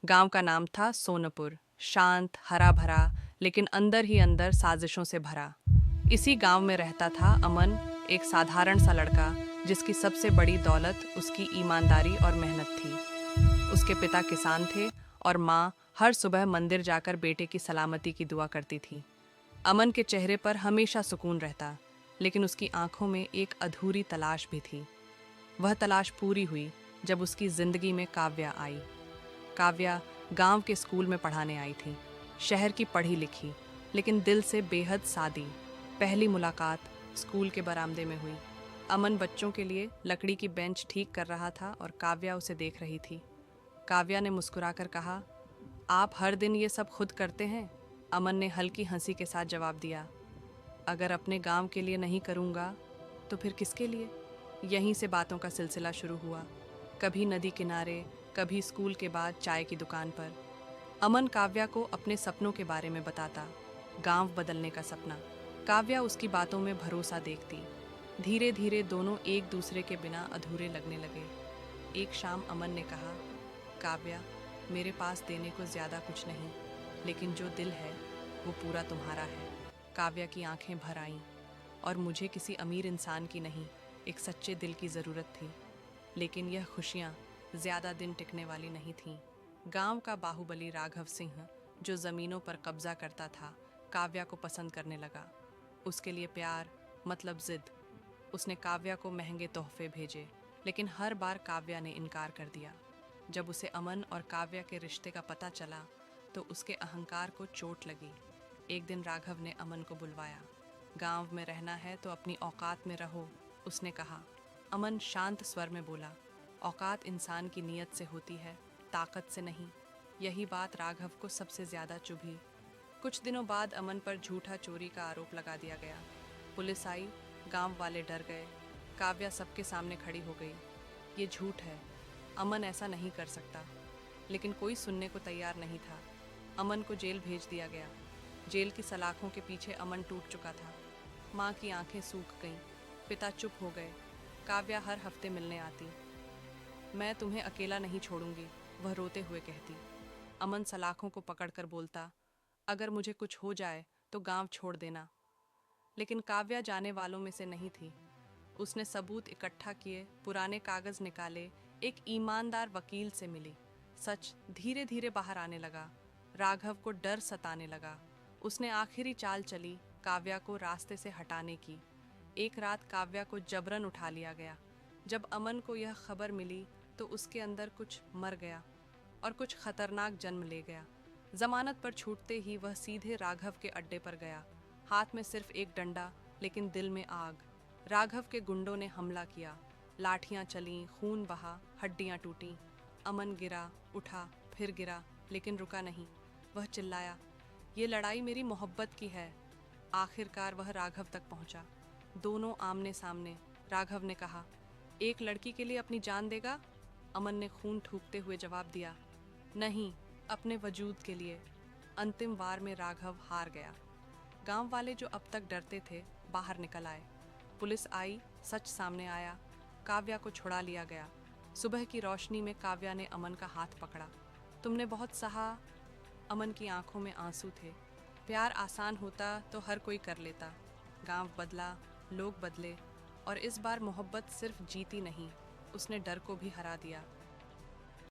गांव का नाम था सोनपुर। शांत, हरा भरा, लेकिन अंदर ही अंदर साजिशों से भरा। इसी गांव में रहता था अमन, एक साधारण सा लड़का जिसकी सबसे बड़ी दौलत उसकी ईमानदारी और मेहनत थी। उसके पिता किसान थे और माँ हर सुबह मंदिर जाकर बेटे की सलामती की दुआ करती थी। अमन के चेहरे पर हमेशा सुकून रहता, लेकिन उसकी आंखों में एक अधूरी तलाश भी थी। वह तलाश पूरी हुई जब उसकी जिंदगी में काव्या आई। काव्या गांव के स्कूल में पढ़ाने आई थी। शहर की पढ़ी लिखी, लेकिन दिल से बेहद सादी। पहली मुलाकात स्कूल के बरामदे में हुई। अमन बच्चों के लिए लकड़ी की बेंच ठीक कर रहा था और काव्या उसे देख रही थी। काव्या ने मुस्कुराकर कहा, आप हर दिन ये सब खुद करते हैं? अमन ने हल्की हंसी के साथ जवाब दिया, अगर अपने गांव के लिए नहीं करूंगा तो फिर किसके लिए? यहीं से बातों का सिलसिला शुरू हुआ। कभी नदी किनारे, कभी स्कूल के बाद चाय की दुकान पर। अमन काव्या को अपने सपनों के बारे में बताता, गांव बदलने का सपना। काव्या उसकी बातों में भरोसा देखती। धीरे धीरे दोनों एक दूसरे के बिना अधूरे लगने लगे। एक शाम अमन ने कहा, काव्या, मेरे पास देने को ज़्यादा कुछ नहीं, लेकिन जो दिल है वो पूरा तुम्हारा है। काव्या की आंखें भर आईं, और मुझे किसी अमीर इंसान की नहीं, एक सच्चे दिल की ज़रूरत थी। लेकिन यह खुशियाँ ज़्यादा दिन टिकने वाली नहीं थीं। गांव का बाहुबली राघव सिंह, जो ज़मीनों पर कब्जा करता था, काव्या को पसंद करने लगा। उसके लिए प्यार मतलब जिद। उसने काव्या को महंगे तोहफे भेजे, लेकिन हर बार काव्या ने इनकार कर दिया। जब उसे अमन और काव्या के रिश्ते का पता चला तो उसके अहंकार को चोट लगी। एक दिन राघव ने अमन को बुलवाया। गांव में रहना है तो अपनी औकात में रहो, उसने कहा। अमन शांत स्वर में बोला, औकात इंसान की नीयत से होती है, ताकत से नहीं। यही बात राघव को सबसे ज़्यादा चुभी। कुछ दिनों बाद अमन पर झूठा चोरी का आरोप लगा दिया गया। पुलिस आई, गांव वाले डर गए। काव्या सबके सामने खड़ी हो गई, ये झूठ है, अमन ऐसा नहीं कर सकता। लेकिन कोई सुनने को तैयार नहीं था। अमन को जेल भेज दिया गया। जेल की सलाखों के पीछे अमन टूट चुका था। माँ की आंखें सूख गईं, पिता चुप हो गए। काव्या हर हफ्ते मिलने आती। मैं तुम्हें अकेला नहीं छोड़ूंगी, वह रोते हुए कहती। अमन सलाखों को पकड़कर बोलता, अगर मुझे कुछ हो जाए तो गांव छोड़ देना। लेकिन काव्या जाने वालों में से नहीं थी। उसने सबूत इकट्ठा किए, पुराने कागज निकाले, एक ईमानदार वकील से मिली। सच धीरे धीरे बाहर आने लगा। राघव को डर सताने लगा। उसने आखिरी चाल चली, काव्या को रास्ते से हटाने की। एक रात काव्या को जबरन उठा लिया गया। जब अमन को यह खबर मिली तो उसके अंदर कुछ मर गया और कुछ खतरनाक जन्म ले गया। जमानत पर छूटते ही वह सीधे राघव के अड्डे पर गया। हाथ में सिर्फ एक डंडा, लेकिन दिल में आग। राघव के गुंडों ने हमला किया। लाठियां चलीं, खून बहा, हड्डियां टूटीं। अमन गिरा, उठा, फिर गिरा, लेकिन रुका नहीं। वह चिल्लाया, ये लड़ाई मेरी मोहब्बत की है। आखिरकार वह राघव तक पहुंचा। दोनों आमने सामने। राघव ने कहा, एक लड़की के लिए अपनी जान देगा? अमन ने खून थूकते हुए जवाब दिया, नहीं, अपने वजूद के लिए। अंतिम वार में राघव हार गया। गांव वाले जो अब तक डरते थे, बाहर निकल आए। पुलिस आई, सच सामने आया। काव्या को छुड़ा लिया गया। सुबह की रोशनी में काव्या ने अमन का हाथ पकड़ा। तुमने बहुत सहा। अमन की आंखों में आंसू थे। प्यार आसान होता तो हर कोई कर लेता। गांव बदला, लोग बदले, और इस बार मोहब्बत सिर्फ जीती नहीं, उसने डर को भी हरा दिया।